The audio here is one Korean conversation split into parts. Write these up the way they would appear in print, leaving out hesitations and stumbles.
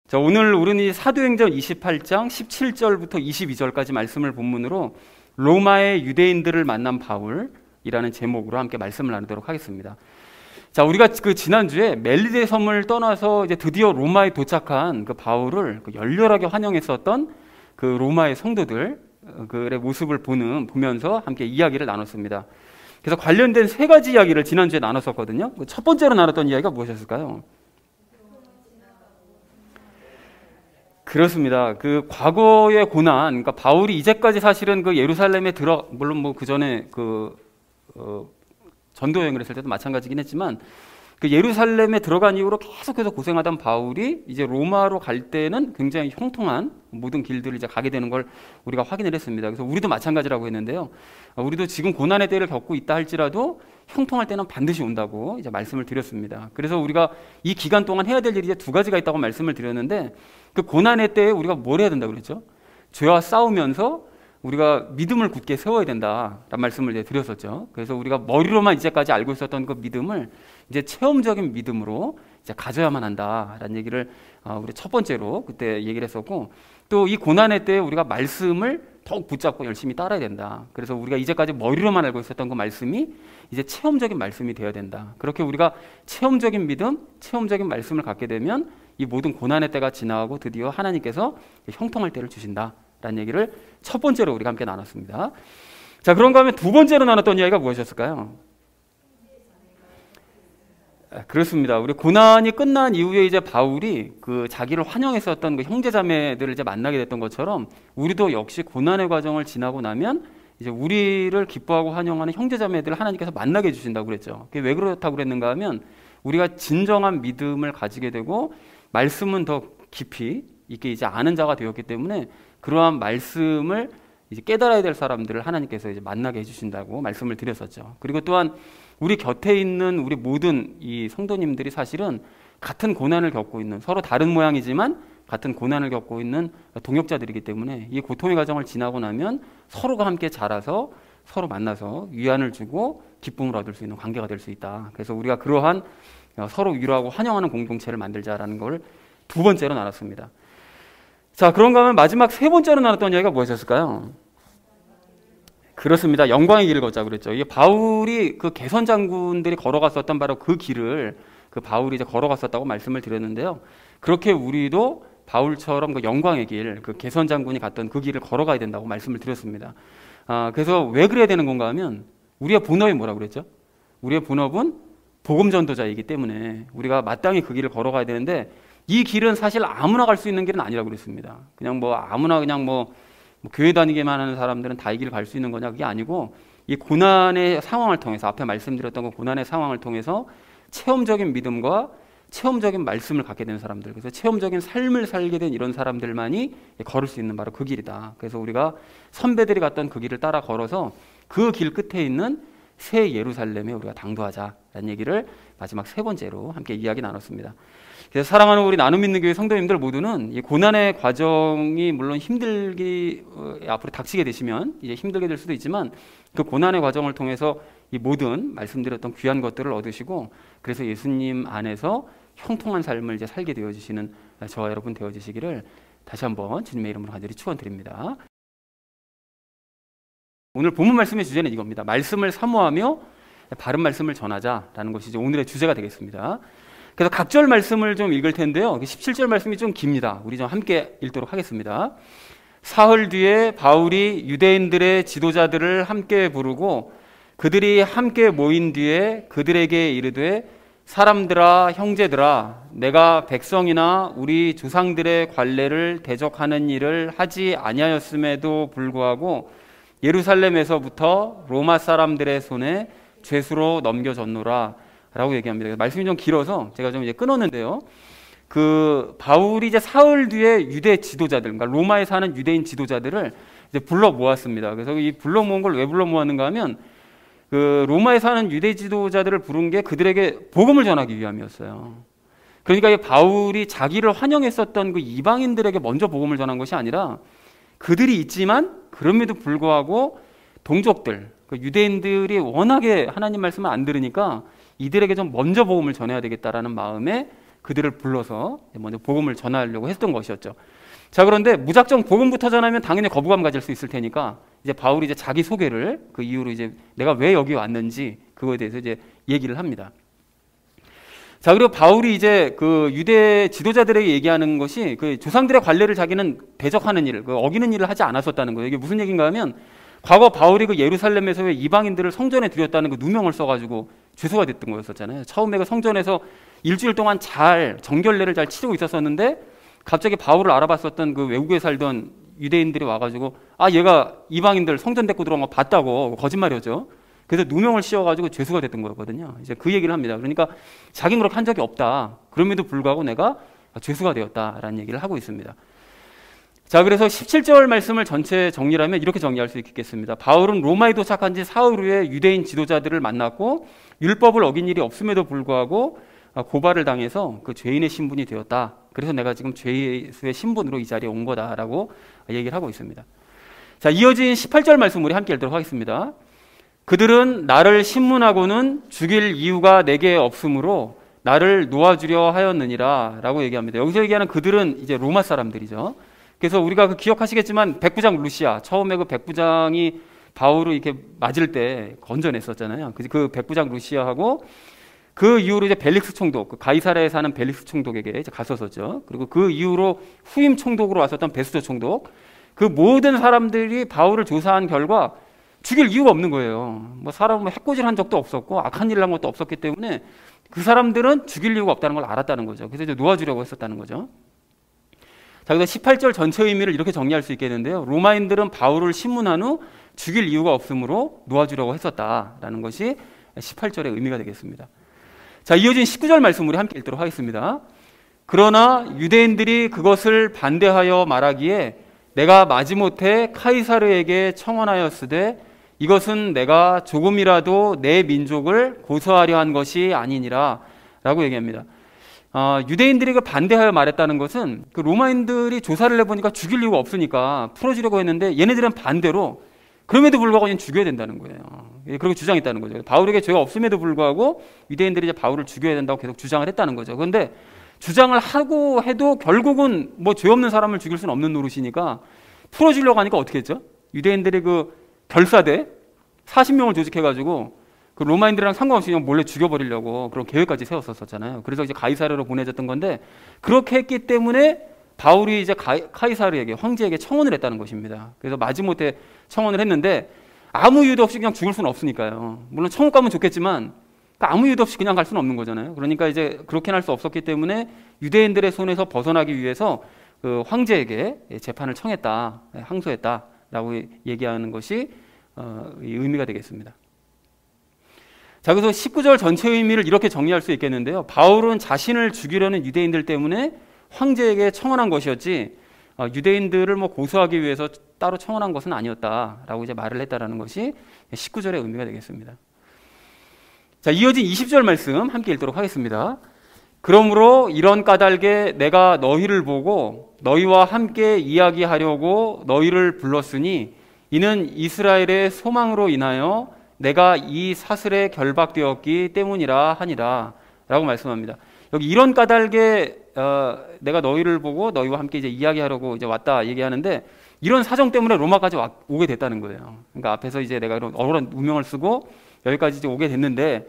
자, 오늘 우리는 사도행전 28장 17절부터 22절까지 말씀을 본문으로 로마의 유대인들을 만난 바울이라는 제목으로 함께 말씀을 나누도록 하겠습니다. 자, 우리가 지난주에 멜리데 섬을 떠나서 이제 드디어 로마에 도착한 그 바울을 열렬하게 환영했었던 그 로마의 성도들의 모습을 보면서 함께 이야기를 나눴습니다. 그래서 관련된 세 가지 이야기를 지난주에 나눴었거든요. 첫 번째로 나눴던 이야기가 무엇이었을까요? 그렇습니다. 그 과거의 고난, 그러니까 바울이 이제까지 사실은 그 예루살렘에 물론 뭐 그 전에 전도 여행을 했을 때도 마찬가지긴 했지만 그 예루살렘에 들어간 이후로 계속해서 고생하던 바울이 이제 로마로 갈 때는 굉장히 형통한 모든 길들을 이제 가게 되는 걸 우리가 확인을 했습니다. 그래서 우리도 마찬가지라고 했는데요. 우리도 지금 고난의 때를 겪고 있다 할지라도 형통할 때는 반드시 온다고 이제 말씀을 드렸습니다. 그래서 우리가 이 기간 동안 해야 될 일이 이제 두 가지가 있다고 말씀을 드렸는데 그 고난의 때에 우리가 뭘 해야 된다고 그랬죠? 죄와 싸우면서 우리가 믿음을 굳게 세워야 된다라는 말씀을 이제 드렸었죠. 그래서 우리가 머리로만 이제까지 알고 있었던 그 믿음을 이제 체험적인 믿음으로 이제 가져야만 한다라는 얘기를 우리 첫 번째로 그때 얘기를 했었고, 또 이 고난의 때에 우리가 말씀을 더욱 붙잡고 열심히 따라야 된다. 그래서 우리가 이제까지 머리로만 알고 있었던 그 말씀이 이제 체험적인 말씀이 되어야 된다. 그렇게 우리가 체험적인 믿음, 체험적인 말씀을 갖게 되면 이 모든 고난의 때가 지나가고 드디어 하나님께서 형통할 때를 주신다라는 얘기를 첫 번째로 우리가 함께 나눴습니다. 자, 그런가 하면 두 번째로 나눴던 이야기가 무엇이었을까요? 그렇습니다. 우리 고난이 끝난 이후에 이제 바울이 그 자기를 환영했었던 그 형제자매들을 이제 만나게 됐던 것처럼 우리도 역시 고난의 과정을 지나고 나면 이제 우리를 기뻐하고 환영하는 형제자매들을 하나님께서 만나게 해주신다고 그랬죠. 그게 왜 그렇다고 그랬는가 하면 우리가 진정한 믿음을 가지게 되고 말씀은 더 깊이 있게 이제 아는 자가 되었기 때문에 그러한 말씀을 이제 깨달아야 될 사람들을 하나님께서 이제 만나게 해주신다고 말씀을 드렸었죠. 그리고 또한 우리 곁에 있는 우리 모든 이 성도님들이 사실은 같은 고난을 겪고 있는, 서로 다른 모양이지만 같은 고난을 겪고 있는 동역자들이기 때문에 이 고통의 과정을 지나고 나면 서로가 함께 자라서 서로 만나서 위안을 주고 기쁨을 얻을 수 있는 관계가 될 수 있다. 그래서 우리가 그러한 서로 위로하고 환영하는 공동체를 만들자라는 걸 두 번째로 나눴습니다. 자, 그런가 하면 마지막 세 번째로 나눴던 이야기가 무엇이었을까요? 그렇습니다. 영광의 길을 걷자 그랬죠. 이게 바울이 그 개선 장군들이 걸어갔었던 바로 그 길을 그 바울이 이제 걸어갔었다고 말씀을 드렸는데요. 그렇게 우리도 바울처럼 그 영광의 길, 그 개선 장군이 갔던 그 길을 걸어가야 된다고 말씀을 드렸습니다. 그래서 왜 그래야 되는 건가 하면 우리의 본업이 뭐라고 그랬죠? 우리의 본업은 복음 전도자이기 때문에 우리가 마땅히 그 길을 걸어가야 되는데 이 길은 사실 아무나 갈 수 있는 길은 아니라고 그랬습니다. 그냥 뭐 아무나 그냥 뭐 교회 다니기만 하는 사람들은 다 이 길을 갈 수 있는 거냐, 그게 아니고 이 고난의 상황을 통해서 앞에 말씀드렸던 그 고난의 상황을 통해서 체험적인 믿음과 체험적인 말씀을 갖게 되는 사람들, 그래서 체험적인 삶을 살게 된 이런 사람들만이 걸을 수 있는 바로 그 길이다. 그래서 우리가 선배들이 갔던 그 길을 따라 걸어서 그 길 끝에 있는 새 예루살렘에 우리가 당도하자라는 얘기를 마지막 세 번째로 함께 이야기 나눴습니다. 그래서 사랑하는 우리 나눔 있는 교회 성도님들 모두는 이 고난의 과정이 물론 힘들기 앞으로 닥치게 되시면 이제 힘들게 될 수도 있지만 그 고난의 과정을 통해서 이 모든 말씀드렸던 귀한 것들을 얻으시고 그래서 예수님 안에서 형통한 삶을 이제 살게 되어지시는 저와 여러분 되어지시기를 다시 한번 주님의 이름으로 간절히 축원드립니다. 오늘 본문 말씀의 주제는 이겁니다. 말씀을 사모하며 바른 말씀을 전하자라는 것이 이제 오늘의 주제가 되겠습니다. 그래서 각절 말씀을 좀 읽을 텐데요. 17절 말씀이 좀 깁니다. 우리 좀 함께 읽도록 하겠습니다. 사흘 뒤에 바울이 유대인들의 지도자들을 함께 부르고 그들이 함께 모인 뒤에 그들에게 이르되 사람들아 형제들아 내가 백성이나 우리 조상들의 관례를 대적하는 일을 하지 아니하였음에도 불구하고 예루살렘에서부터 로마 사람들의 손에 죄수로 넘겨졌노라 라고 얘기합니다. 말씀이 좀 길어서 제가 좀 이제 끊었는데요. 그 바울이 이제 사흘 뒤에 유대 지도자들, 그러니까 로마에 사는 유대인 지도자들을 이제 불러 모았습니다. 그래서 이 불러 모은 걸 왜 불러 모았는가 하면 그 로마에 사는 유대 지도자들을 부른 게 그들에게 복음을 전하기 위함이었어요. 그러니까 이 바울이 자기를 환영했었던 그 이방인들에게 먼저 복음을 전한 것이 아니라 그들이 있지만 그럼에도 불구하고 동족들, 그 유대인들이 워낙에 하나님 말씀을 안 들으니까 이들에게 좀 먼저 복음을 전해야 되겠다라는 마음에 그들을 불러서 먼저 복음을 전하려고 했던 것이었죠. 자, 그런데 무작정 복음부터 전하면 당연히 거부감 가질 수 있을 테니까 이제 바울이 이제 자기 소개를 그 이후로 이제 내가 왜 여기 왔는지 그거에 대해서 이제 얘기를 합니다. 자, 그리고 바울이 이제 그 유대 지도자들에게 얘기하는 것이 그 조상들의 관례를 자기는 대적하는 일, 그 어기는 일을 하지 않았었다는 거예요. 이게 무슨 얘기인가 하면 과거 바울이 그 예루살렘에서 왜 이방인들을 성전에 들였다는 그 누명을 써가지고 죄수가 됐던 거였었잖아요. 처음에 그 성전에서 일주일 동안 잘 정결례를 잘 치르고 있었었는데 갑자기 바울을 알아봤었던 그 외국에 살던 유대인들이 와가지고 얘가 이방인들 성전 데리고 들어온 거 봤다고, 거짓말이었죠. 그래서 누명을 씌워가지고 죄수가 됐던 거였거든요. 이제 그 얘기를 합니다. 그러니까 자기는 그렇게 한 적이 없다. 그럼에도 불구하고 내가 죄수가 되었다라는 얘기를 하고 있습니다. 자, 그래서 17절 말씀을 전체 정리를 하면 이렇게 정리할 수 있겠습니다. 바울은 로마에 도착한 지 사흘 후에 유대인 지도자들을 만났고 율법을 어긴 일이 없음에도 불구하고 고발을 당해서 그 죄인의 신분이 되었다. 그래서 내가 지금 죄수의 신분으로 이 자리에 온 거다라고 얘기를 하고 있습니다. 자, 이어진 18절 말씀 우리 함께 읽도록 하겠습니다. 그들은 나를 신문하고는 죽일 이유가 내게 없으므로 나를 놓아주려 하였느니라 라고 얘기합니다. 여기서 얘기하는 그들은 이제 로마 사람들이죠. 그래서 우리가 그 기억하시겠지만 백부장 루시아, 처음에 그 백부장이 바울을 이렇게 맞을 때 건져냈었잖아요. 그 백부장 루시아하고 그 이후로 이제 벨릭스 총독, 그 가이사랴에 사는 벨릭스 총독에게 이제 갔었었죠. 그리고 그 이후로 후임 총독으로 왔었던 베스도 총독, 그 모든 사람들이 바울을 조사한 결과 죽일 이유가 없는 거예요. 뭐 사람은 해코지를 한 적도 없었고 악한 일을 한 것도 없었기 때문에 그 사람들은 죽일 이유가 없다는 걸 알았다는 거죠. 그래서 이제 놓아주려고 했었다는 거죠. 자, 그래서 18절 전체 의미를 이렇게 정리할 수 있겠는데요. 로마인들은 바울을 신문한 후 죽일 이유가 없으므로 놓아주려고 했었다라는 것이 18절의 의미가 되겠습니다. 자, 이어진 19절 말씀 우리 함께 읽도록 하겠습니다. 그러나 유대인들이 그것을 반대하여 말하기에 내가 마지못해 카이사르에게 청원하였으되 이것은 내가 조금이라도 내 민족을 고소하려 한 것이 아니니라 라고 얘기합니다. 유대인들이 그 반대하여 말했다는 것은 그 로마인들이 조사를 해보니까 죽일 이유가 없으니까 풀어주려고 했는데 얘네들은 반대로 그럼에도 불구하고 그냥 죽여야 된다는 거예요. 그렇게 주장했다는 거죠. 바울에게 죄가 없음에도 불구하고 유대인들이 이제 바울을 죽여야 된다고 계속 주장을 했다는 거죠. 그런데 주장을 하고 해도 결국은 뭐 죄 없는 사람을 죽일 수는 없는 노릇이니까 풀어주려고 하니까 어떻게 했죠? 유대인들이 그 결사대 40명을 조직해가지고 그 로마인들이랑 상관없이 그냥 몰래 죽여버리려고 그런 계획까지 세웠었잖아요. 그래서 이제 가이사르로 보내졌던 건데 그렇게 했기 때문에 바울이 이제 카이사르에게, 황제에게 청원을 했다는 것입니다. 그래서 마지못해 청원을 했는데 아무 이유도 없이 그냥 죽을 수는 없으니까요. 물론 천국 가면 좋겠지만 아무 이유도 없이 그냥 갈 수는 없는 거잖아요. 그러니까 이제 그렇게는 할 수 없었기 때문에 유대인들의 손에서 벗어나기 위해서 그 황제에게 재판을 청했다, 항소했다라고 얘기하는 것이 의미가 되겠습니다. 자, 그래서 19절 전체 의미를 이렇게 정리할 수 있겠는데요. 바울은 자신을 죽이려는 유대인들 때문에 황제에게 청원한 것이었지 유대인들을 뭐 고소하기 위해서 따로 청원한 것은 아니었다라고 이제 말을 했다라는 것이 19절의 의미가 되겠습니다. 자, 이어진 20절 말씀 함께 읽도록 하겠습니다. 그러므로 이런 까닭에 내가 너희를 보고 너희와 함께 이야기하려고 너희를 불렀으니 이는 이스라엘의 소망으로 인하여 내가 이 사슬에 결박되었기 때문이라 하니라 라고 말씀합니다. 여기 이런 까닭에 내가 너희를 보고 너희와 함께 이제 이야기하려고 이제 왔다 얘기하는데 이런 사정 때문에 로마까지 오게 됐다는 거예요. 그러니까 앞에서 이제 내가 이런 억울한 누명을 쓰고 여기까지 이제 오게 됐는데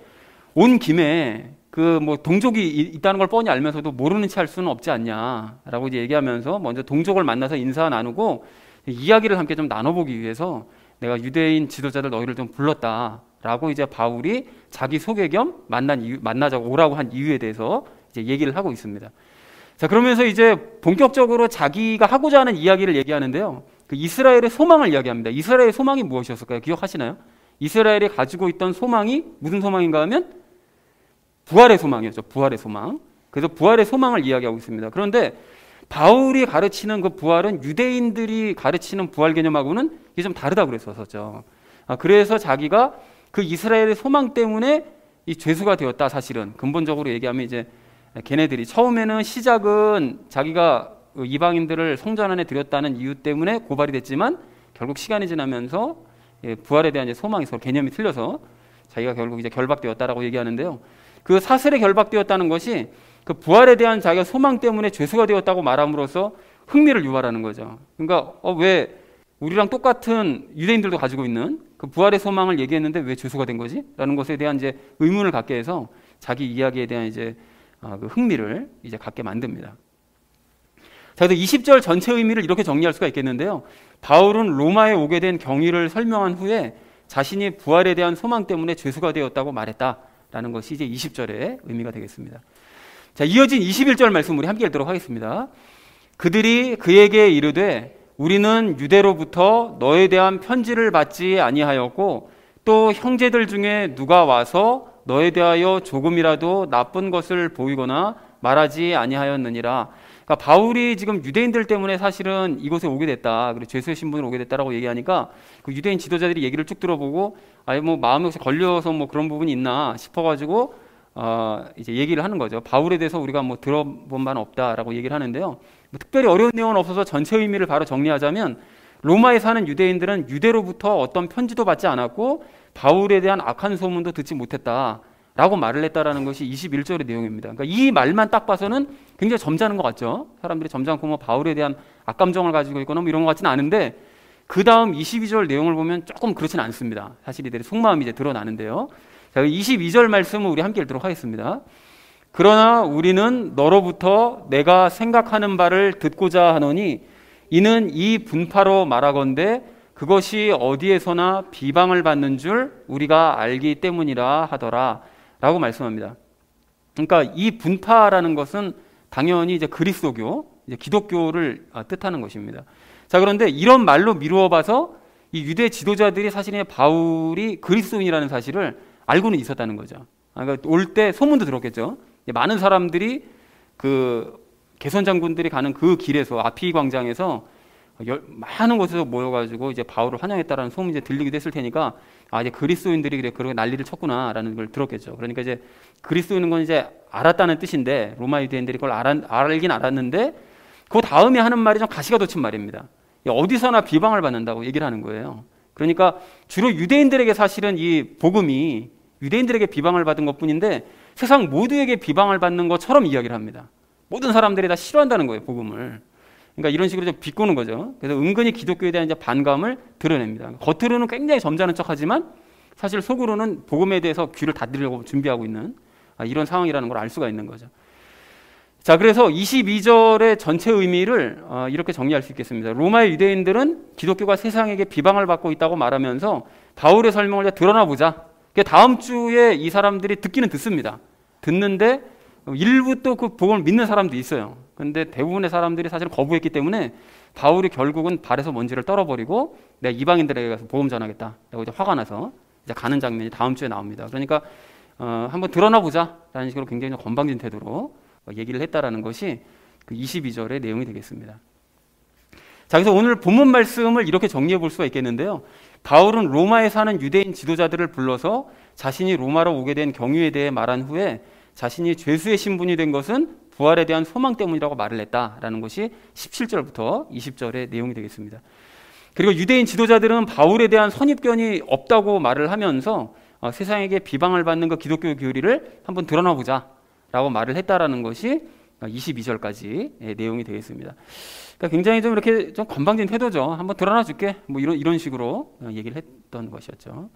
온 김에 그 뭐 동족이 있다는 걸 뻔히 알면서도 모르는 체 할 수는 없지 않냐라고 이제 얘기하면서 먼저 동족을 만나서 인사 나누고 이야기를 함께 좀 나눠보기 위해서 내가 유대인 지도자들 너희를 좀 불렀다라고 이제 바울이 자기 소개 겸 만나자고 오라고 한 이유에 대해서 이제 얘기를 하고 있습니다. 자, 그러면서 이제 본격적으로 자기가 하고자 하는 이야기를 얘기하는데요. 그 이스라엘의 소망을 이야기합니다. 이스라엘의 소망이 무엇이었을까요? 기억하시나요? 이스라엘이 가지고 있던 소망이 무슨 소망인가 하면 부활의 소망이었죠. 부활의 소망. 그래서 부활의 소망을 이야기하고 있습니다. 그런데 바울이 가르치는 그 부활은 유대인들이 가르치는 부활 개념하고는 이게 좀 다르다고 그랬었죠. 그래서 자기가 그 이스라엘의 소망 때문에 이 죄수가 되었다. 사실은 근본적으로 얘기하면 이제 걔네들이 처음에는 시작은 자기가 이방인들을 성전 안에 들였다는 이유 때문에 고발이 됐지만 결국 시간이 지나면서 부활에 대한 이제 소망이 서로 개념이 틀려서 자기가 결국 이제 결박되었다라고 얘기하는데요. 그 사슬에 결박되었다는 것이 그 부활에 대한 자기가 소망 때문에 죄수가 되었다고 말함으로써 흥미를 유발하는 거죠. 그러니까 왜 우리랑 똑같은 유대인들도 가지고 있는 그 부활의 소망을 얘기했는데 왜 죄수가 된 거지? 라는 것에 대한 이제 의문을 갖게 해서 자기 이야기에 대한 이제 그 흥미를 이제 갖게 만듭니다. 자, 그래서 20절 전체 의미를 이렇게 정리할 수가 있겠는데요. 바울은 로마에 오게 된 경위를 설명한 후에 자신이 부활에 대한 소망 때문에 죄수가 되었다고 말했다라는 것이 이제 20절의 의미가 되겠습니다. 자, 이어진 21절 말씀 우리 함께 읽도록 하겠습니다. 그들이 그에게 이르되 우리는 유대로부터 너에 대한 편지를 받지 아니하였고 또 형제들 중에 누가 와서 너에 대하여 조금이라도 나쁜 것을 보이거나 말하지 아니하였느니라. 그러니까 바울이 지금 유대인들 때문에 사실은 이곳에 오게 됐다, 그리고 죄수의 신분으로 오게 됐다라고 얘기하니까 그 유대인 지도자들이 얘기를 쭉 들어보고 아예 뭐 마음에 혹시 걸려서 뭐 그런 부분이 있나 싶어가지고 이제 얘기를 하는 거죠. 바울에 대해서 우리가 뭐 들어본 바는 없다라고 얘기를 하는데요. 뭐 특별히 어려운 내용은 없어서 전체 의미를 바로 정리하자면 로마에 사는 유대인들은 유대로부터 어떤 편지도 받지 않았고 바울에 대한 악한 소문도 듣지 못했다라고 말을 했다라는 것이 21절의 내용입니다. 그러니까 이 말만 딱 봐서는 굉장히 점잖은 것 같죠. 사람들이 점잖고 뭐 바울에 대한 악감정을 가지고 있거나 뭐 이런 것 같지는 않은데 그 다음 22절 내용을 보면 조금 그렇지는 않습니다. 사실 이들의 속마음이 이제 드러나는데요. 자, 22절 말씀을 우리 함께 읽도록 하겠습니다. 그러나 우리는 너로부터 내가 생각하는 바를 듣고자 하노니 이는 이 분파로 말하건대 그것이 어디에서나 비방을 받는 줄 우리가 알기 때문이라 하더라 라고 말씀합니다. 그러니까 이 분파라는 것은 당연히 이제 그리스도교, 이제 기독교를 뜻하는 것입니다. 자, 그런데 이런 말로 미루어 봐서 이 유대 지도자들이 사실은 바울이 그리스도인이라는 사실을 알고는 있었다는 거죠. 그러니까 올 때 소문도 들었겠죠. 많은 사람들이 그 개선 장군들이 가는 그 길에서 아피 광장에서 많은 곳에서 모여가지고 이제 바울을 환영했다라는 소문이 이제 들리기도 했을 테니까 이제 그리스도인들이 그래 그런 난리를 쳤구나라는 걸 들었겠죠. 그러니까 이제 그리스도인은 건 이제 알았다는 뜻인데 로마 유대인들이 그걸 알긴 알았는데 그 다음에 하는 말이 좀 가시가 돋친 말입니다. 어디서나 비방을 받는다고 얘기를 하는 거예요. 그러니까 주로 유대인들에게 사실은 이 복음이 유대인들에게 비방을 받은 것뿐인데 세상 모두에게 비방을 받는 것처럼 이야기를 합니다. 모든 사람들이 다 싫어한다는 거예요, 복음을. 그러니까 이런 식으로 좀 비꼬는 거죠. 그래서 은근히 기독교에 대한 이제 반감을 드러냅니다. 겉으로는 굉장히 점잖은 척하지만 사실 속으로는 복음에 대해서 귀를 닫으려고 준비하고 있는 이런 상황이라는 걸 알 수가 있는 거죠. 자, 그래서 22절의 전체 의미를 이렇게 정리할 수 있겠습니다. 로마의 유대인들은 기독교가 세상에게 비방을 받고 있다고 말하면서 바울의 설명을 드러나 보자. 다음 주에 이 사람들이 듣기는 듣습니다. 듣는데 일부 또 그 복음을 믿는 사람도 있어요. 그런데 대부분의 사람들이 사실 거부했기 때문에 바울이 결국은 발에서 먼지를 떨어버리고 내가 이방인들에게 가서 복음 전하겠다 라고 이제 화가 나서 이제 가는 장면이 다음 주에 나옵니다. 그러니까 한번 드러나 보자라는 식으로 굉장히 건방진 태도로 얘기를 했다라는 것이 그 22절의 내용이 되겠습니다. 자, 그래서 오늘 본문 말씀을 이렇게 정리해 볼 수가 있겠는데요. 바울은 로마에 사는 유대인 지도자들을 불러서 자신이 로마로 오게 된 경위에 대해 말한 후에 자신이 죄수의 신분이 된 것은 부활에 대한 소망 때문이라고 말을 했다라는 것이 17절부터 20절의 내용이 되겠습니다. 그리고 유대인 지도자들은 바울에 대한 선입견이 없다고 말을 하면서 세상에게 비방을 받는 그 기독교 교리를 한번 드러나 보자 라고 말을 했다라는 것이 22절까지 내용이 되겠습니다. 그러니까 굉장히 좀 이렇게 좀 건방진 태도죠. 한번 드러나 줄게. 뭐 이런 식으로 얘기를 했던 것이었죠.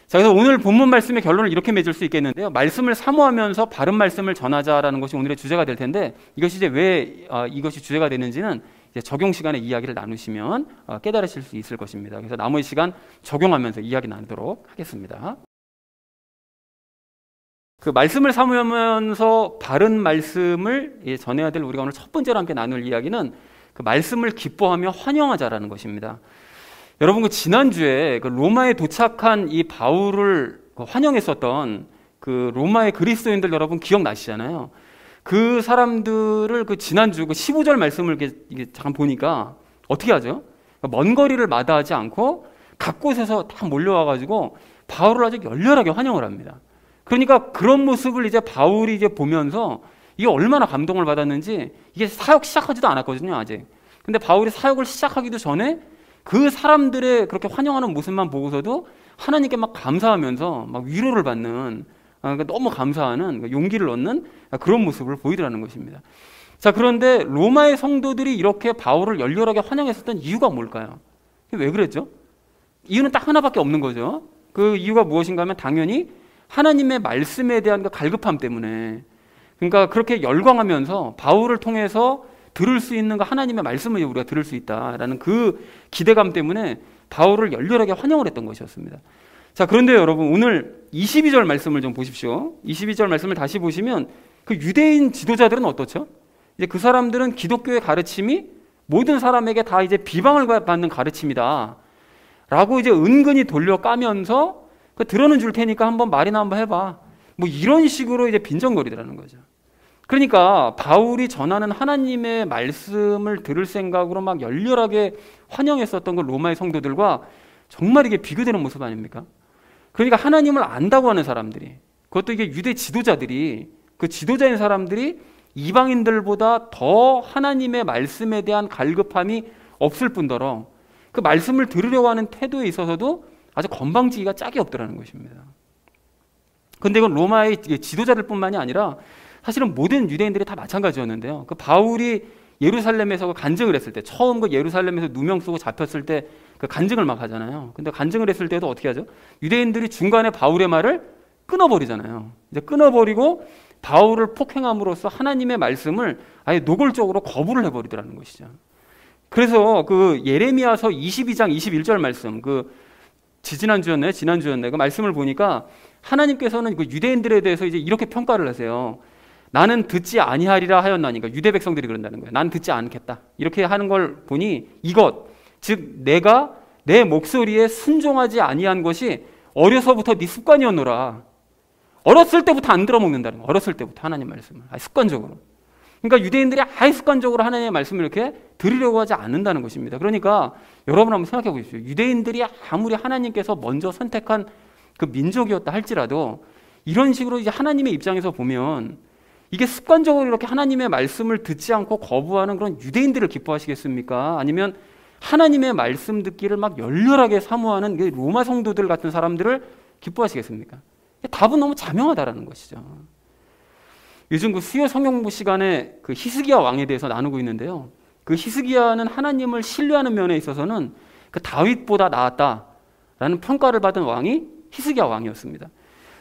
자, 그래서 오늘 본문 말씀의 결론을 이렇게 맺을 수 있겠는데요. 말씀을 사모하면서 바른 말씀을 전하자라는 것이 오늘의 주제가 될 텐데 이것이 이제 왜 이것이 주제가 되는지는 이제 적용 시간에 이야기를 나누시면 깨달으실 수 있을 것입니다. 그래서 나머지 시간 적용하면서 이야기 나누도록 하겠습니다. 그 말씀을 사모하면서 바른 말씀을 전해야 될 우리가 오늘 첫 번째로 함께 나눌 이야기는 그 말씀을 기뻐하며 환영하자라는 것입니다. 여러분, 그 지난주에 그 로마에 도착한 이 바울을 환영했었던 그 로마의 그리스도인들 여러분 기억나시잖아요. 그 사람들을 그 지난주 그 15절 말씀을 이게 잠깐 보니까 어떻게 하죠? 먼 거리를 마다하지 않고 각 곳에서 다 몰려와가지고 바울을 아주 열렬하게 환영을 합니다. 그러니까 그런 모습을 이제 바울이 이제 보면서 이게 얼마나 감동을 받았는지, 이게 사역 시작하지도 않았거든요, 아직. 근데 바울이 사역을 시작하기도 전에 그 사람들의 그렇게 환영하는 모습만 보고서도 하나님께 막 감사하면서 막 위로를 받는 그러니까 너무 감사하는 용기를 얻는 그런 모습을 보이더라는 것입니다. 자, 그런데 로마의 성도들이 이렇게 바울을 열렬하게 환영했었던 이유가 뭘까요? 왜 그랬죠? 이유는 딱 하나밖에 없는 거죠. 그 이유가 무엇인가 하면 당연히 하나님의 말씀에 대한 그 갈급함 때문에, 그러니까 그렇게 열광하면서 바울을 통해서 들을 수 있는 그 하나님의 말씀을 우리가 들을 수 있다라는 그 기대감 때문에 바울을 열렬하게 환영을 했던 것이었습니다. 자, 그런데 여러분 오늘 22절 말씀을 좀 보십시오. 22절 말씀을 다시 보시면 그 유대인 지도자들은 어떻죠? 이제 그 사람들은 기독교의 가르침이 모든 사람에게 다 이제 비방을 받는 가르침이다 라고 이제 은근히 돌려 까면서 그 들어는 줄 테니까 한번 말이나 한번 해봐, 뭐 이런 식으로 이제 빈정거리더라는 거죠. 그러니까 바울이 전하는 하나님의 말씀을 들을 생각으로 막 열렬하게 환영했었던 그 로마의 성도들과 정말 이게 비교되는 모습 아닙니까? 그러니까 하나님을 안다고 하는 사람들이, 그것도 이게 유대 지도자들이, 그 지도자인 사람들이 이방인들보다 더 하나님의 말씀에 대한 갈급함이 없을 뿐더러 그 말씀을 들으려고 하는 태도에 있어서도 아주 건방지기가 짝이 없더라는 것입니다. 그런데 이건 로마의 지도자들뿐만이 아니라 사실은 모든 유대인들이 다 마찬가지였는데요. 그 바울이 예루살렘에서 간증을 했을 때, 처음 그 예루살렘에서 누명 쓰고 잡혔을 때 그 간증을 막 하잖아요. 근데 간증을 했을 때도 어떻게 하죠? 유대인들이 중간에 바울의 말을 끊어버리잖아요. 이제 끊어버리고 바울을 폭행함으로써 하나님의 말씀을 아예 노골적으로 거부를 해버리더라는 것이죠. 그래서 그 예레미야서 22장 21절 말씀, 그 지난주였네. 그 말씀을 보니까 하나님께서는 그 유대인들에 대해서 이제 이렇게 평가를 하세요. 나는 듣지 아니하리라 하였나니까, 유대 백성들이 그런다는 거예요. 난 듣지 않겠다. 이렇게 하는 걸 보니 이것, 즉 내가 내 목소리에 순종하지 아니한 것이 어려서부터 네 습관이었노라. 어렸을 때부터 안 들어먹는다는 거예요. 어렸을 때부터 하나님 말씀을 습관적으로. 그러니까 유대인들이 아예 습관적으로 하나님의 말씀을 이렇게 들으려고 하지 않는다는 것입니다. 그러니까 여러분 한번 생각해 보십시오. 유대인들이 아무리 하나님께서 먼저 선택한 그 민족이었다 할지라도 이런 식으로 이제 하나님의 입장에서 보면 이게 습관적으로 이렇게 하나님의 말씀을 듣지 않고 거부하는 그런 유대인들을 기뻐하시겠습니까? 아니면 하나님의 말씀 듣기를 막 열렬하게 사모하는 로마 성도들 같은 사람들을 기뻐하시겠습니까? 답은 너무 자명하다라는 것이죠. 요즘 그 수요 성경 공부 시간에 그 히스기야 왕에 대해서 나누고 있는데요. 그 히스기야는 하나님을 신뢰하는 면에 있어서는 그 다윗보다 나았다라는 평가를 받은 왕이 히스기야 왕이었습니다.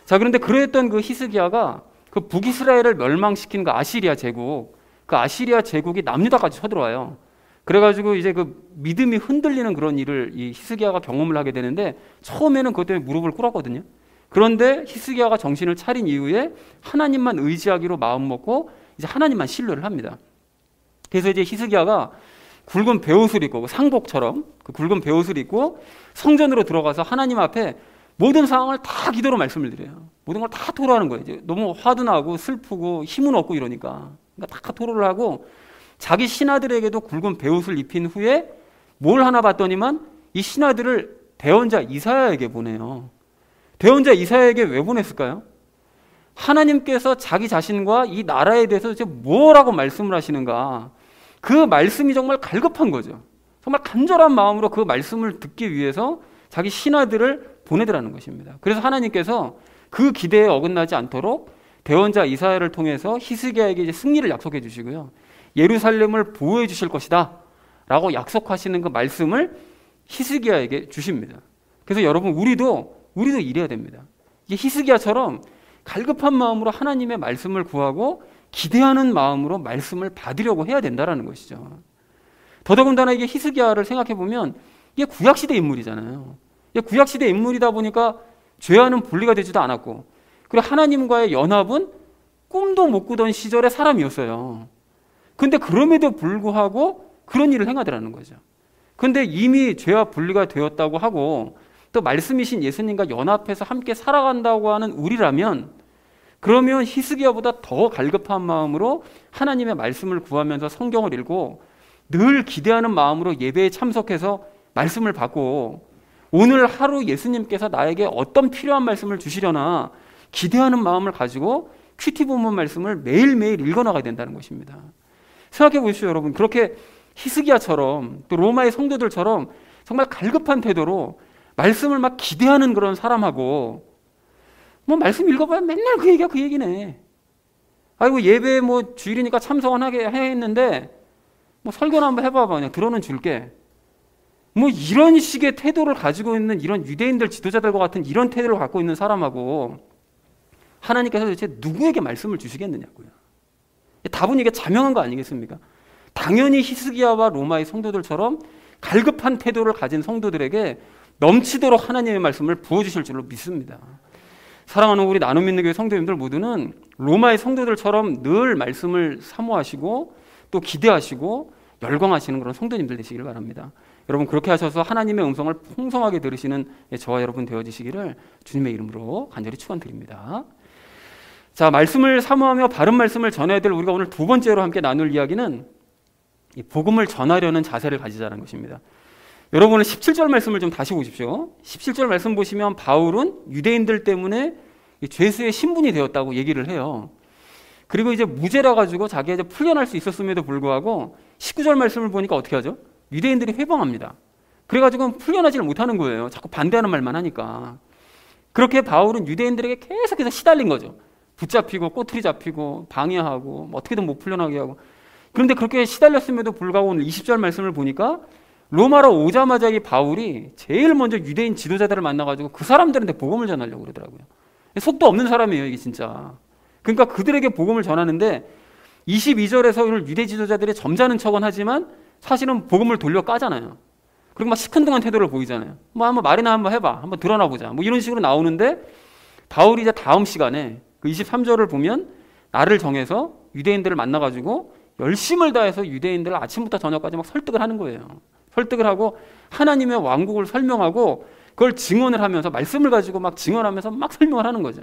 자, 그런데 그랬던 그 히스기야가 그 북이스라엘을 멸망시킨 그 아시리아 제국, 그 아시리아 제국이 남유다까지 쳐들어와요. 그래가지고 이제 그 믿음이 흔들리는 그런 일을 이 히스기야가 경험을 하게 되는데 처음에는 그것 때문에 무릎을 꿇었거든요. 그런데 히스기야가 정신을 차린 이후에 하나님만 의지하기로 마음먹고 이제 하나님만 신뢰를 합니다. 그래서 이제 히스기야가 굵은 베옷을 입고 상복처럼 그 굵은 베옷을 입고 성전으로 들어가서 하나님 앞에 모든 상황을 다 기도로 말씀을 드려요. 모든 걸 다 토로하는 거예요. 이제 너무 화도 나고 슬프고 힘은 없고 이러니까. 그러니까 다 토로를 하고 자기 신하들에게도 굵은 베옷을 입힌 후에 뭘 하나 봤더니만 이 신하들을 대언자 이사야에게 보내요. 대언자 이사야에게 왜 보냈을까요? 하나님께서 자기 자신과 이 나라에 대해서 이제 뭐라고 말씀을 하시는가, 그 말씀이 정말 갈급한 거죠. 정말 간절한 마음으로 그 말씀을 듣기 위해서 자기 신하들을 보내더라는 것입니다. 그래서 하나님께서 그 기대에 어긋나지 않도록 대언자 이사야를 통해서 히스기야에게 이제 승리를 약속해 주시고요, 예루살렘을 보호해 주실 것이다 라고 약속하시는 그 말씀을 히스기야에게 주십니다. 그래서 여러분 우리도 이래야 됩니다. 이게 히스기야처럼 갈급한 마음으로 하나님의 말씀을 구하고 기대하는 마음으로 말씀을 받으려고 해야 된다는 것이죠. 더더군다나 이게 히스기야를 생각해 보면 이게 구약시대 인물이잖아요. 이게 구약시대 인물이다 보니까 죄와는 분리가 되지도 않았고, 그리고 하나님과의 연합은 꿈도 못 꾸던 시절의 사람이었어요. 근데 그럼에도 불구하고 그런 일을 행하더라는 거죠. 근데 이미 죄와 분리가 되었다고 하고 또 말씀이신 예수님과 연합해서 함께 살아간다고 하는 우리라면, 그러면 히스기야보다 더 갈급한 마음으로 하나님의 말씀을 구하면서 성경을 읽고 늘 기대하는 마음으로 예배에 참석해서 말씀을 받고, 오늘 하루 예수님께서 나에게 어떤 필요한 말씀을 주시려나 기대하는 마음을 가지고 큐티 본문 말씀을 매일매일 읽어나가야 된다는 것입니다. 생각해 보십시오, 여러분. 그렇게 히스기야처럼 또 로마의 성도들처럼 정말 갈급한 태도로 말씀을 막 기대하는 그런 사람하고 뭐 말씀 읽어봐야 맨날 그 얘기야, 그 얘기네. 아이고 예배 뭐 주일이니까 참석은 해야 했는데 뭐 설교나 한번 해봐봐, 그냥 들어는 줄게. 뭐 이런 식의 태도를 가지고 있는 이런 유대인들 지도자들과 같은 이런 태도를 갖고 있는 사람하고 하나님께서 도대체 누구에게 말씀을 주시겠느냐고요. 답은 이게 자명한 거 아니겠습니까? 당연히 히스기야와 로마의 성도들처럼 갈급한 태도를 가진 성도들에게 넘치도록 하나님의 말씀을 부어주실 줄로 믿습니다. 사랑하는 우리 나눔 믿는 교회 성도님들 모두는 로마의 성도들처럼 늘 말씀을 사모하시고 또 기대하시고 열광하시는 그런 성도님들 되시기를 바랍니다. 여러분 그렇게 하셔서 하나님의 음성을 풍성하게 들으시는 저와 여러분 되어지시기를 주님의 이름으로 간절히 축원드립니다. 자, 말씀을 사모하며 바른 말씀을 전해야 될 우리가 오늘 두 번째로 함께 나눌 이야기는 이 복음을 전하려는 자세를 가지자는 것입니다. 여러분은 17절 말씀을 좀 다시 보십시오. 17절 말씀 보시면 바울은 유대인들 때문에 죄수의 신분이 되었다고 얘기를 해요. 그리고 이제 무죄라 가지고 자기가 이제 풀려날 수 있었음에도 불구하고 19절 말씀을 보니까 어떻게 하죠? 유대인들이 회방합니다. 그래가지고 풀려나지를 못하는 거예요. 자꾸 반대하는 말만 하니까. 그렇게 바울은 유대인들에게 계속해서 시달린 거죠. 붙잡히고 꼬투리 잡히고 방해하고 뭐 어떻게든 못 풀려나게 하고. 그런데 그렇게 시달렸음에도 불구하고 오늘 20절 말씀을 보니까 로마로 오자마자 이 바울이 제일 먼저 유대인 지도자들을 만나가지고 그 사람들한테 복음을 전하려고 그러더라고요. 속도 없는 사람이에요, 이게 진짜. 그러니까 그들에게 복음을 전하는데 22절에서 오늘 유대 지도자들이 점잖은 척은 하지만 사실은 복음을 돌려 까잖아요. 그리고 막 시큰둥한 태도를 보이잖아요. 뭐 한번 말이나 한번 해봐, 한번 드러나 보자, 뭐 이런 식으로 나오는데 바울이 이제 다음 시간에 그 23절을 보면 날을 정해서 유대인들을 만나가지고 열심을 다해서 유대인들을 아침부터 저녁까지 막 설득을 하는 거예요. 설득을 하고 하나님의 왕국을 설명하고 그걸 증언을 하면서 말씀을 가지고 막 증언하면서 막 설명을 하는 거죠.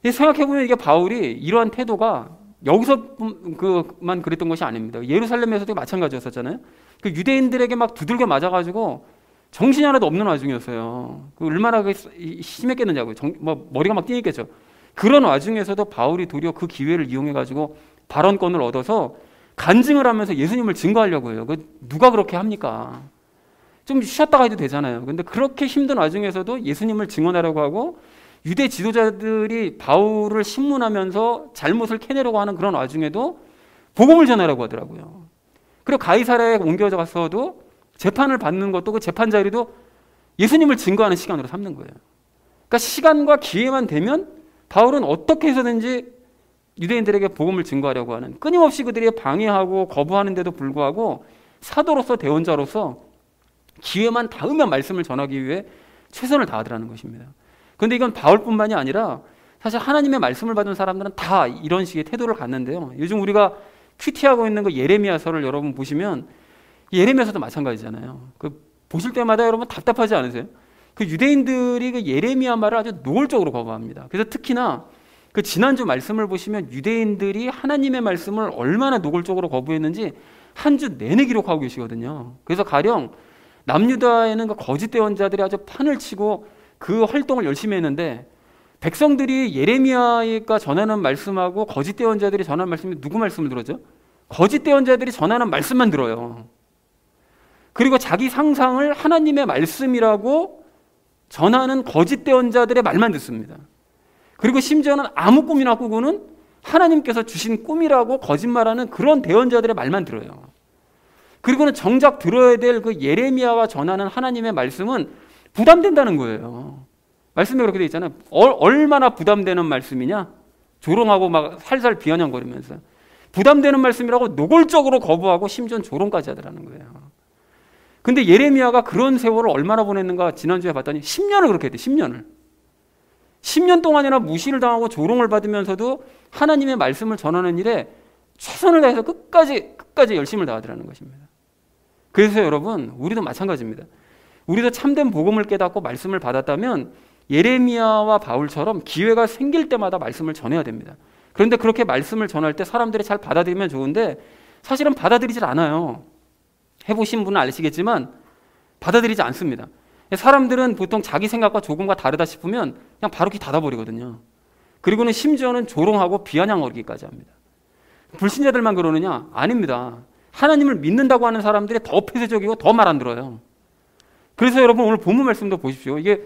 생각해보면 이게 바울이 이러한 태도가 여기서만 그랬던 것이 아닙니다. 예루살렘에서도 마찬가지였었잖아요. 그 유대인들에게 막 두들겨 맞아가지고 정신이 하나도 없는 와중이었어요. 그 얼마나 심했겠느냐고요. 뭐 머리가 막 뛰겠죠. 그런 와중에서도 바울이 도리어 그 기회를 이용해가지고 발언권을 얻어서 간증을 하면서 예수님을 증거하려고 해요. 누가 그렇게 합니까? 좀 쉬었다가 해도 되잖아요. 근데 그렇게 힘든 와중에서도 예수님을 증언하려고 하고 유대 지도자들이 바울을 신문하면서 잘못을 캐내려고 하는 그런 와중에도 복음을 전하려고 하더라고요. 그리고 가이사랴에 옮겨져 가서도 재판을 받는 것도 그 재판 자리도 예수님을 증거하는 시간으로 삼는 거예요. 그러니까 시간과 기회만 되면 바울은 어떻게 해서든지 유대인들에게 복음을 증거하려고 하는, 끊임없이 그들이 방해하고 거부하는데도 불구하고 사도로서 대언자로서 기회만 닿으면 말씀을 전하기 위해 최선을 다하더라는 것입니다. 그런데 이건 바울뿐만이 아니라 사실 하나님의 말씀을 받은 사람들은 다 이런 식의 태도를 갖는데요. 요즘 우리가 큐티하고 있는 그 예레미야서를 여러분 보시면 예레미야서도 마찬가지잖아요. 그 보실 때마다 여러분 답답하지 않으세요? 그 유대인들이 그 예레미야 말을 아주 노골적으로 거부합니다. 그래서 특히나 그 지난주 말씀을 보시면 유대인들이 하나님의 말씀을 얼마나 노골적으로 거부했는지 한 주 내내 기록하고 계시거든요. 그래서 가령 남유다에는 그 거짓 대언자들이 아주 판을 치고 그 활동을 열심히 했는데 백성들이 예레미야가 전하는 말씀하고 거짓 대언자들이 전하는 말씀이 누구 말씀을 들었죠? 거짓 대언자들이 전하는 말씀만 들어요. 그리고 자기 상상을 하나님의 말씀이라고 전하는 거짓 대언자들의 말만 듣습니다. 그리고 심지어는 아무 꿈이나 꾸고는 하나님께서 주신 꿈이라고 거짓말하는 그런 대언자들의 말만 들어요. 그리고는 정작 들어야 될 그 예레미야가 전하는 하나님의 말씀은 부담된다는 거예요. 말씀에 그렇게 돼 있잖아요. 얼마나 부담되는 말씀이냐? 조롱하고 막 살살 비아냥거리면서 부담되는 말씀이라고 노골적으로 거부하고 심지어는 조롱까지 하더라는 거예요. 근데 예레미야가 그런 세월을 얼마나 보냈는가 지난주에 봤더니 10년을 그렇게 했대. 10년 동안이나 무시를 당하고 조롱을 받으면서도 하나님의 말씀을 전하는 일에 최선을 다해서 끝까지 열심을 다하더라는 것입니다. 그래서 여러분, 우리도 마찬가지입니다. 우리도 참된 복음을 깨닫고 말씀을 받았다면 예레미야와 바울처럼 기회가 생길 때마다 말씀을 전해야 됩니다. 그런데 그렇게 말씀을 전할 때 사람들이 잘 받아들이면 좋은데 사실은 받아들이질 않아요. 해보신 분은 아시겠지만 받아들이지 않습니다. 사람들은 보통 자기 생각과 조금과 다르다 싶으면 그냥 바로 귀 닫아버리거든요. 그리고는 심지어는 조롱하고 비아냥거리기까지 합니다. 불신자들만 그러느냐? 아닙니다. 하나님을 믿는다고 하는 사람들이 더 폐쇄적이고 더 말 안 들어요. 그래서 여러분 오늘 본문 말씀도 보십시오. 이게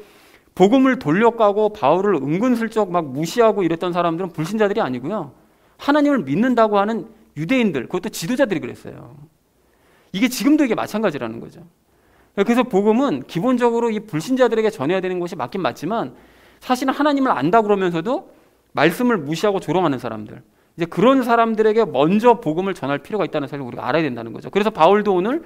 복음을 돌려까고 바울을 은근슬쩍 막 무시하고 이랬던 사람들은 불신자들이 아니고요. 하나님을 믿는다고 하는 유대인들, 그것도 지도자들이 그랬어요. 이게 지금도 이게 마찬가지라는 거죠. 그래서 복음은 기본적으로 이 불신자들에게 전해야 되는 것이 맞긴 맞지만 사실은 하나님을 안다 그러면서도 말씀을 무시하고 조롱하는 사람들, 이제 그런 사람들에게 먼저 복음을 전할 필요가 있다는 사실을 우리가 알아야 된다는 거죠. 그래서 바울도 오늘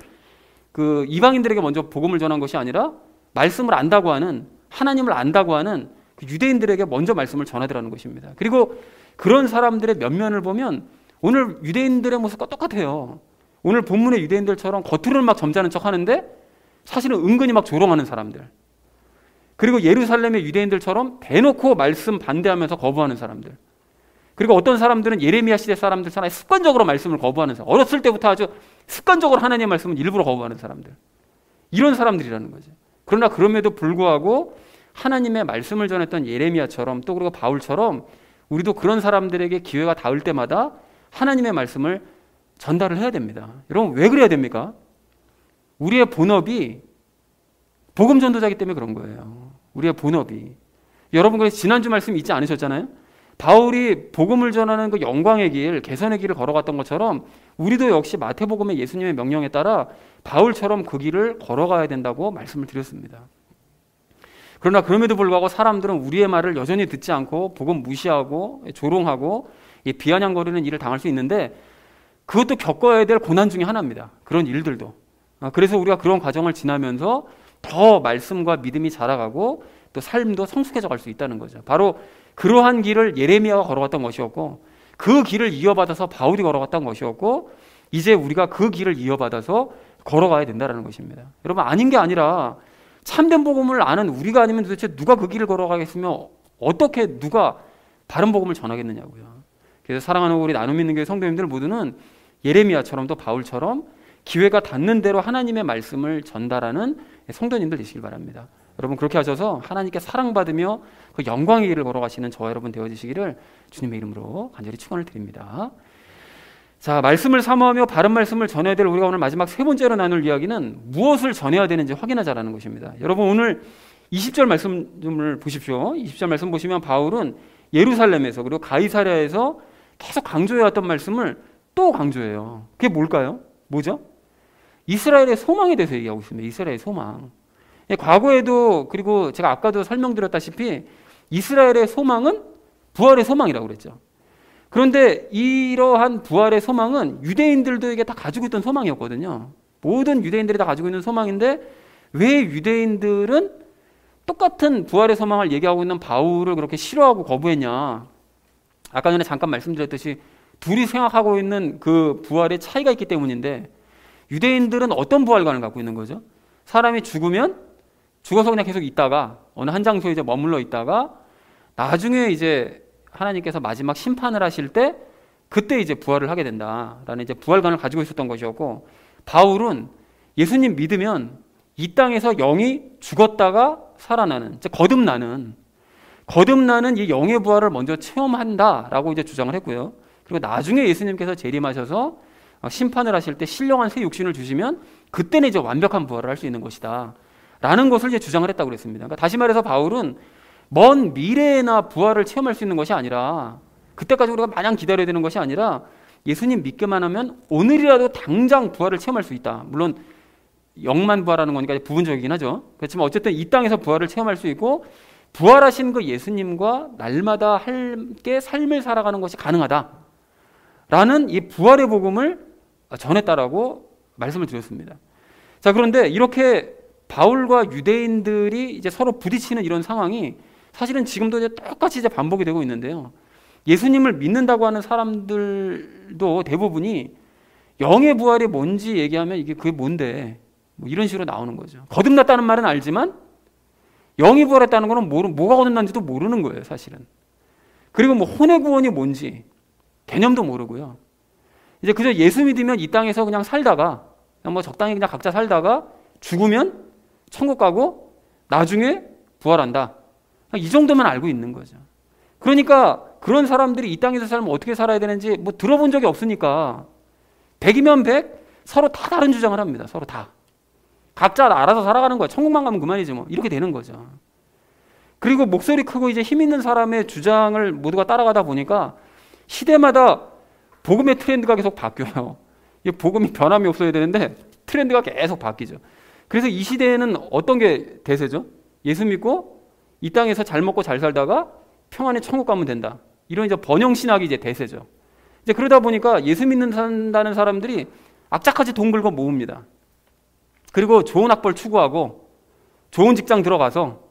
그 이방인들에게 먼저 복음을 전한 것이 아니라 말씀을 안다고 하는, 하나님을 안다고 하는 그 유대인들에게 먼저 말씀을 전하더라는 것입니다. 그리고 그런 사람들의 면면을 보면 오늘 유대인들의 모습과 똑같아요. 오늘 본문의 유대인들처럼 겉으로는 막 점잖은 척 하는데 사실은 은근히 막 조롱하는 사람들, 그리고 예루살렘의 유대인들처럼 대놓고 말씀 반대하면서 거부하는 사람들, 그리고 어떤 사람들은 예레미야 시대 사람들처럼 습관적으로 말씀을 거부하는 사람, 어렸을 때부터 아주 습관적으로 하나님의 말씀을 일부러 거부하는 사람들, 이런 사람들이라는 거죠. 그러나 그럼에도 불구하고 하나님의 말씀을 전했던 예레미야처럼 또 그리고 바울처럼 우리도 그런 사람들에게 기회가 닿을 때마다 하나님의 말씀을 전달을 해야 됩니다. 여러분, 왜 그래야 됩니까? 우리의 본업이 복음 전도자이기 때문에 그런 거예요. 우리의 본업이. 여러분, 그래서 지난주 말씀 잊지 않으셨잖아요? 바울이 복음을 전하는 그 영광의 길, 개선의 길을 걸어갔던 것처럼 우리도 역시 마태복음의 예수님의 명령에 따라 바울처럼 그 길을 걸어가야 된다고 말씀을 드렸습니다. 그러나 그럼에도 불구하고 사람들은 우리의 말을 여전히 듣지 않고 복음 무시하고 조롱하고 비아냥거리는 일을 당할 수 있는데 그것도 겪어야 될 고난 중에 하나입니다. 그런 일들도. 그래서 우리가 그런 과정을 지나면서 더 말씀과 믿음이 자라가고 또 삶도 성숙해져 갈 수 있다는 거죠. 바로 그러한 길을 예레미야가 걸어갔던 것이었고 그 길을 이어받아서 바울이 걸어갔던 것이었고 이제 우리가 그 길을 이어받아서 걸어가야 된다는 것입니다. 여러분, 아닌 게 아니라 참된 복음을 아는 우리가 아니면 도대체 누가 그 길을 걸어가겠으며 어떻게 누가 바른 복음을 전하겠느냐고요. 그래서 사랑하는 우리 나눔 있는 교회 성도님들 모두는 예레미야처럼 또 바울처럼 기회가 닿는 대로 하나님의 말씀을 전달하는 성도님들 되시길 바랍니다. 여러분, 그렇게 하셔서 하나님께 사랑받으며 그 영광의 길을 걸어가시는 저와 여러분 되어주시기를 주님의 이름으로 간절히 축원을 드립니다. 자, 말씀을 사모하며 바른 말씀을 전해야 될 우리가 오늘 마지막 세 번째로 나눌 이야기는 무엇을 전해야 되는지 확인하자라는 것입니다. 여러분, 오늘 20절 말씀을 보십시오. 20절 말씀 보시면 바울은 예루살렘에서 그리고 가이사랴에서 계속 강조해왔던 말씀을 또 강조해요. 그게 뭘까요? 뭐죠? 이스라엘의 소망에 대해서 얘기하고 있습니다. 이스라엘의 소망. 과거에도 그리고 제가 아까도 설명드렸다시피 이스라엘의 소망은 부활의 소망이라고 그랬죠. 그런데 이러한 부활의 소망은 유대인들도 이게 다 가지고 있던 소망이었거든요. 모든 유대인들이 다 가지고 있는 소망인데 왜 유대인들은 똑같은 부활의 소망을 얘기하고 있는 바울을 그렇게 싫어하고 거부했냐? 아까 전에 잠깐 말씀드렸듯이 둘이 생각하고 있는 그 부활의 차이가 있기 때문인데 유대인들은 어떤 부활관을 갖고 있는 거죠? 사람이 죽으면 죽어서 그냥 계속 있다가 어느 한 장소에 이제 머물러 있다가 나중에 이제 하나님께서 마지막 심판을 하실 때 그때 이제 부활을 하게 된다라는 이제 부활관을 가지고 있었던 것이었고 바울은 예수님 믿으면 이 땅에서 영이 죽었다가 살아나는, 이제 거듭나는 이 영의 부활을 먼저 체험한다라고 이제 주장을 했고요. 그리고 나중에 예수님께서 재림하셔서 심판을 하실 때 신령한 새 육신을 주시면 그때는 이제 완벽한 부활을 할 수 있는 것이다 라는 것을 이제 주장을 했다고 그랬습니다. 그러니까 다시 말해서 바울은 먼 미래에나 부활을 체험할 수 있는 것이 아니라 그때까지 우리가 마냥 기다려야 되는 것이 아니라 예수님 믿기만 하면 오늘이라도 당장 부활을 체험할 수 있다. 물론 영만 부활하는 거니까 부분적이긴 하죠. 그렇지만 어쨌든 이 땅에서 부활을 체험할 수 있고 부활하신 그 예수님과 날마다 함께 삶을 살아가는 것이 가능하다 라는 이 부활의 복음을 전했다라고 말씀을 드렸습니다. 자, 그런데 이렇게 바울과 유대인들이 이제 서로 부딪히는 이런 상황이 사실은 지금도 이제 똑같이 이제 반복이 되고 있는데요. 예수님을 믿는다고 하는 사람들도 대부분이 영의 부활이 뭔지 얘기하면 이게 그게 뭔데? 뭐 이런 식으로 나오는 거죠. 거듭났다는 말은 알지만 영이 부활했다는 거는 뭐가 거듭난지도 모르는 거예요, 사실은. 그리고 뭐 혼의 구원이 뭔지 개념도 모르고요. 이제 그저 예수 믿으면 이 땅에서 그냥 살다가 그냥 뭐 적당히 그냥 각자 살다가 죽으면 천국 가고 나중에 부활한다. 이 정도만 알고 있는 거죠. 그러니까 그런 사람들이 이 땅에서 살면 어떻게 살아야 되는지 뭐 들어본 적이 없으니까 100이면 100 서로 다 다른 주장을 합니다. 서로 다. 각자 알아서 살아가는 거야. 천국만 가면 그만이지 뭐. 이렇게 되는 거죠. 그리고 목소리 크고 이제 힘 있는 사람의 주장을 모두가 따라가다 보니까 시대마다 복음의 트렌드가 계속 바뀌어요. 이 복음이 변함이 없어야 되는데 트렌드가 계속 바뀌죠. 그래서 이 시대에는 어떤 게 대세죠? 예수 믿고 이 땅에서 잘 먹고 잘 살다가 평안에 천국 가면 된다. 이런 이제 번영 신학이 이제 대세죠. 이제 그러다 보니까 예수 믿는다는 사람들이 악착같이 돈 긁어 모읍니다. 그리고 좋은 학벌 추구하고 좋은 직장 들어가서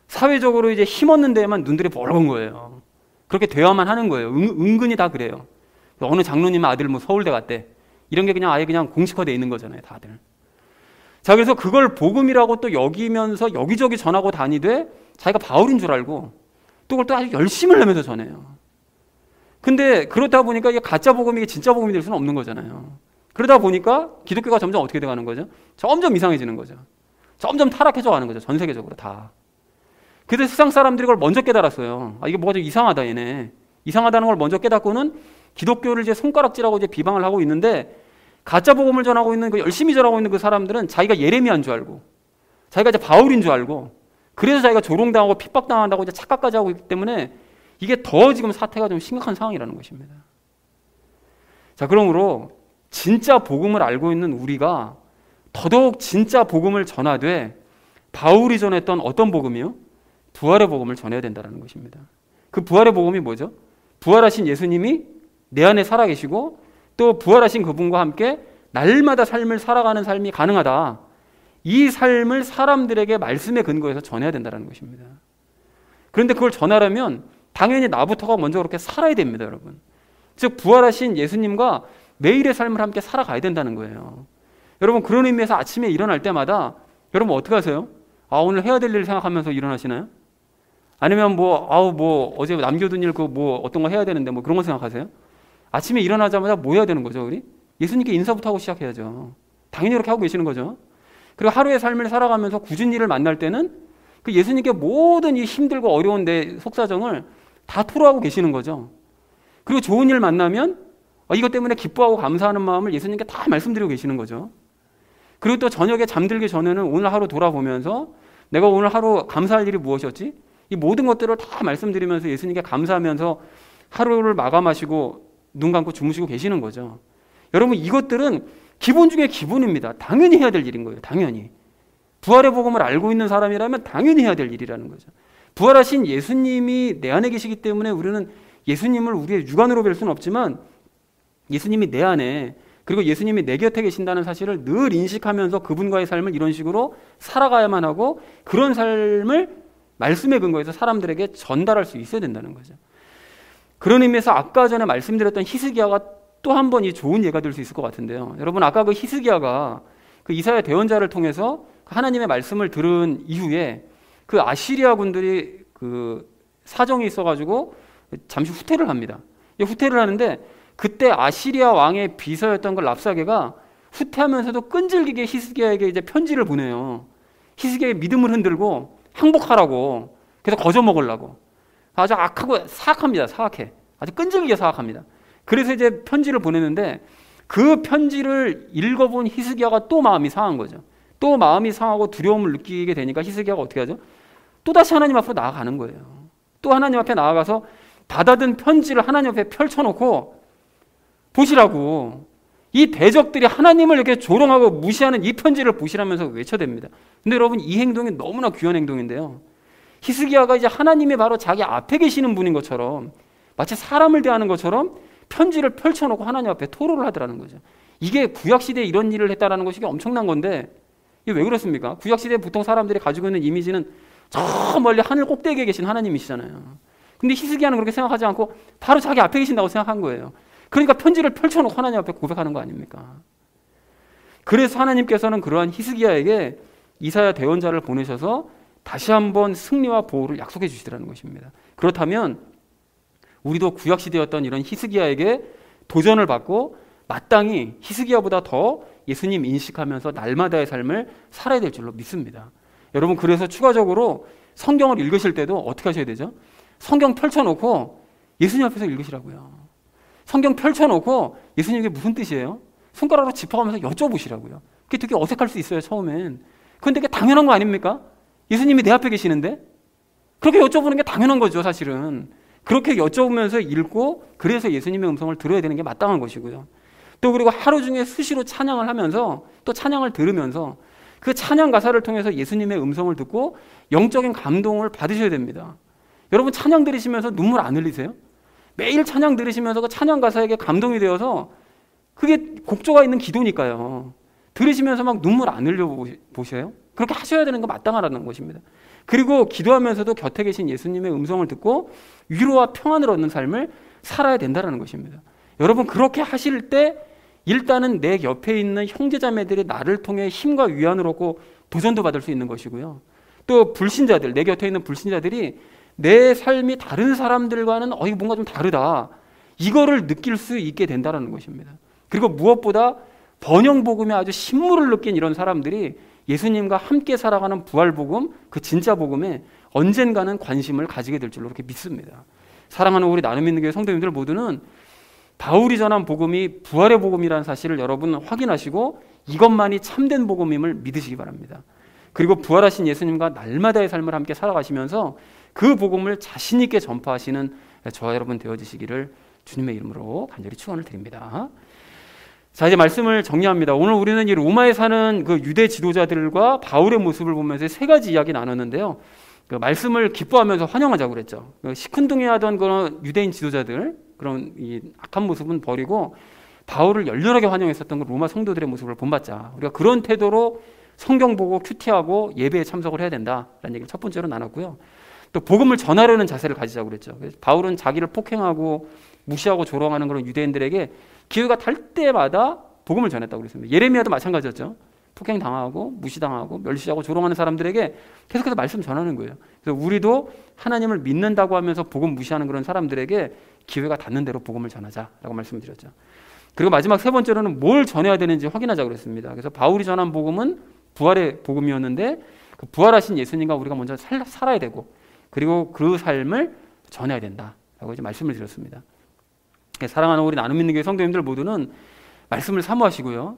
사회적으로 이제 힘없는 데에만 눈들이 벌건 거예요. 그렇게 돼야만 하는 거예요. 은근히 다 그래요. 어느 장로님 아들 뭐 서울대 갔대. 이런 게 그냥 아예 그냥 공식화되어 있는 거잖아요, 다들. 자, 그래서 그걸 복음이라고 또 여기면서 여기저기 전하고 다니되 자기가 바울인 줄 알고 또 그걸 또 아주 열심을 내면서 전해요. 근데 그렇다 보니까 이게 가짜 복음이 진짜 복음이 될 수는 없는 거잖아요. 그러다 보니까 기독교가 점점 어떻게 돼가는 거죠? 점점 이상해지는 거죠. 점점 타락해져 가는 거죠. 전 세계적으로 다. 그래서 세상 사람들이 그걸 먼저 깨달았어요. 아, 이게 뭐가 좀 이상하다, 얘네. 이상하다는 걸 먼저 깨닫고는 기독교를 이제 손가락질하고 이제 비방을 하고 있는데 가짜 복음을 전하고 있는 그 열심히 전하고 있는 그 사람들은 자기가 예레미야인 줄 알고 자기가 이제 바울인 줄 알고 그래서 자기가 조롱당하고 핍박당한다고 이제 착각까지 하고 있기 때문에 이게 더 지금 사태가 좀 심각한 상황이라는 것입니다. 자, 그러므로 진짜 복음을 알고 있는 우리가 더더욱 진짜 복음을 전하되 바울이 전했던 어떤 복음이요? 부활의 복음을 전해야 된다는 것입니다. 그 부활의 복음이 뭐죠? 부활하신 예수님이 내 안에 살아계시고 또 부활하신 그분과 함께 날마다 삶을 살아가는 삶이 가능하다. 이 삶을 사람들에게 말씀에 근거해서 전해야 된다는 것입니다. 그런데 그걸 전하려면 당연히 나부터가 먼저 그렇게 살아야 됩니다, 여러분. 즉 부활하신 예수님과 매일의 삶을 함께 살아가야 된다는 거예요. 여러분, 그런 의미에서 아침에 일어날 때마다 여러분 어떻게 하세요? 아, 오늘 해야 될 일 생각하면서 일어나시나요? 아니면 어제 남겨둔 일 어떤 거 해야 되는데 그런 거 생각하세요? 아침에 일어나자마자 뭐 해야 되는 거죠, 우리? 예수님께 인사부터 하고 시작해야죠. 당연히 그렇게 하고 계시는 거죠. 그리고 하루의 삶을 살아가면서 굳은 일을 만날 때는 그 예수님께 모든 이 힘들고 어려운 내 속사정을 다 토로하고 계시는 거죠. 그리고 좋은 일 만나면 이것 때문에 기뻐하고 감사하는 마음을 예수님께 다 말씀드리고 계시는 거죠. 그리고 또 저녁에 잠들기 전에는 오늘 하루 돌아보면서 내가 오늘 하루 감사할 일이 무엇이었지? 이 모든 것들을 다 말씀드리면서 예수님께 감사하면서 하루를 마감하시고 눈 감고 주무시고 계시는 거죠. 여러분, 이것들은 기본 중에 기본입니다. 당연히 해야 될 일인 거예요. 당연히. 부활의 복음을 알고 있는 사람이라면 당연히 해야 될 일이라는 거죠. 부활하신 예수님이 내 안에 계시기 때문에 우리는 예수님을 우리의 육안으로 뵐 수는 없지만 예수님이 내 안에 그리고 예수님이 내 곁에 계신다는 사실을 늘 인식하면서 그분과의 삶을 이런 식으로 살아가야만 하고 그런 삶을 말씀에 근거해서 사람들에게 전달할 수 있어야 된다는 거죠. 그런 의미에서 아까 전에 말씀드렸던 히스기야가 또 한 번 이 좋은 예가 될 수 있을 것 같은데요. 여러분, 아까 그 히스기야가 그 이사야 대언자를 통해서 하나님의 말씀을 들은 이후에 그 아시리아 군들이 그 사정이 있어가지고 잠시 후퇴를 합니다. 후퇴를 하는데 그때 아시리아 왕의 비서였던 그 랍사게가 후퇴하면서도 끈질기게 히스기야에게 이제 편지를 보내요. 히스기야의 믿음을 흔들고 항복하라고, 그래서 거저 먹으려고. 아주 악하고 사악합니다. 사악해. 아주 끈질기게 사악합니다. 그래서 이제 편지를 보내는데 그 편지를 읽어본 히스기야가 또 마음이 상한 거죠. 또 마음이 상하고 두려움을 느끼게 되니까 히스기야가 어떻게 하죠? 또다시 하나님 앞으로 나아가는 거예요. 또 하나님 앞에 나아가서 받아든 편지를 하나님 앞에 펼쳐놓고 보시라고, 이 대적들이 하나님을 이렇게 조롱하고 무시하는 이 편지를 보시라면서 외쳐댑니다. 근데 여러분, 이 행동이 너무나 귀한 행동인데요. 히스기야가 이제 하나님이 바로 자기 앞에 계시는 분인 것처럼 마치 사람을 대하는 것처럼 편지를 펼쳐놓고 하나님 앞에 토로를 하더라는 거죠. 이게 구약시대에 이런 일을 했다는 것이 엄청난 건데 이게 왜 그렇습니까? 구약시대에 보통 사람들이 가지고 있는 이미지는 저 멀리 하늘 꼭대기에 계신 하나님이시잖아요. 근데 히스기야는 그렇게 생각하지 않고 바로 자기 앞에 계신다고 생각한 거예요. 그러니까 편지를 펼쳐놓고 하나님 앞에 고백하는 거 아닙니까? 그래서 하나님께서는 그러한 히스기야에게 이사야 대언자를 보내셔서 다시 한번 승리와 보호를 약속해 주시더라는 것입니다. 그렇다면 우리도 구약시대였던 이런 히스기야에게 도전을 받고 마땅히 히스기야보다 더 예수님 인식하면서 날마다의 삶을 살아야 될 줄로 믿습니다. 여러분, 그래서 추가적으로 성경을 읽으실 때도 어떻게 하셔야 되죠? 성경 펼쳐놓고 예수님 앞에서 읽으시라고요. 성경 펼쳐놓고 예수님 이게 무슨 뜻이에요? 손가락으로 짚어가면서 여쭤보시라고요. 그게 되게 어색할 수 있어요, 처음엔. 그런데 그게 당연한 거 아닙니까? 예수님이 내 앞에 계시는데? 그렇게 여쭤보는 게 당연한 거죠, 사실은. 그렇게 여쭤보면서 읽고 그래서 예수님의 음성을 들어야 되는 게 마땅한 것이고요. 또 그리고 하루 중에 수시로 찬양을 하면서 또 찬양을 들으면서 그 찬양 가사를 통해서 예수님의 음성을 듣고 영적인 감동을 받으셔야 됩니다. 여러분 찬양 들으시면서 눈물 안 흘리세요? 매일 찬양 들으시면서 그 찬양 가사에게 감동이 되어서 그게 곡조가 있는 기도니까요. 들으시면서 막 눈물 안 흘려 보셔요? 그렇게 하셔야 되는 거 마땅하다는 것입니다. 그리고 기도하면서도 곁에 계신 예수님의 음성을 듣고 위로와 평안을 얻는 삶을 살아야 된다는 것입니다. 여러분 그렇게 하실 때 일단은 내 옆에 있는 형제자매들이 나를 통해 힘과 위안을 얻고 도전도 받을 수 있는 것이고요. 또 불신자들, 내 곁에 있는 불신자들이 내 삶이 다른 사람들과는 뭔가 좀 다르다, 이거를 느낄 수 있게 된다는 것입니다. 그리고 무엇보다 번영복음에 아주 신물을 느낀 이런 사람들이 예수님과 함께 살아가는 부활복음, 그 진짜 복음에 언젠가는 관심을 가지게 될 줄로 그렇게 믿습니다. 사랑하는 우리 나눔 있는 교회 성도님들 모두는 바울이 전한 복음이 부활의 복음이라는 사실을 여러분 확인하시고 이것만이 참된 복음임을 믿으시기 바랍니다. 그리고 부활하신 예수님과 날마다의 삶을 함께 살아가시면서 그 복음을 자신 있게 전파하시는 저와 여러분 되어주시기를 주님의 이름으로 간절히 축원을 드립니다. 자, 이제 말씀을 정리합니다. 오늘 우리는 이 로마에 사는 그 유대 지도자들과 바울의 모습을 보면서 세 가지 이야기 나눴는데요. 그 말씀을 기뻐하면서 환영하자고 그랬죠. 시큰둥해하던 그런 유대인 지도자들, 그런 이 악한 모습은 버리고 바울을 열렬하게 환영했었던 그 로마 성도들의 모습을 본받자. 우리가 그런 태도로 성경 보고 큐티하고 예배에 참석을 해야 된다라는 얘기를 첫 번째로 나눴고요. 또 복음을 전하려는 자세를 가지자고 그랬죠. 그래서 바울은 자기를 폭행하고 무시하고 조롱하는 그런 유대인들에게 기회가 될 때마다 복음을 전했다고 그랬습니다. 예레미야도 마찬가지였죠. 폭행당하고 무시당하고 멸시하고 조롱하는 사람들에게 계속해서 말씀 전하는 거예요. 그래서 우리도 하나님을 믿는다고 하면서 복음 무시하는 그런 사람들에게 기회가 닿는 대로 복음을 전하자라고 말씀을 드렸죠. 그리고 마지막 세 번째로는 뭘 전해야 되는지 확인하자고 그랬습니다. 그래서 바울이 전한 복음은 부활의 복음이었는데 그 부활하신 예수님과 우리가 먼저 살아야 되고 그리고 그 삶을 전해야 된다라고 이제 말씀을 드렸습니다. 사랑하는 우리 나눔 있는 교회 성도님들 모두는 말씀을 사모하시고요.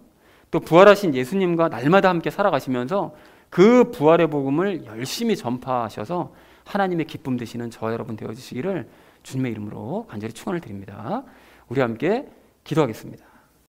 또 부활하신 예수님과 날마다 함께 살아가시면서 그 부활의 복음을 열심히 전파하셔서 하나님의 기쁨 되시는 저와 여러분 되어주시기를 주님의 이름으로 간절히 축원을 드립니다. 우리 함께 기도하겠습니다.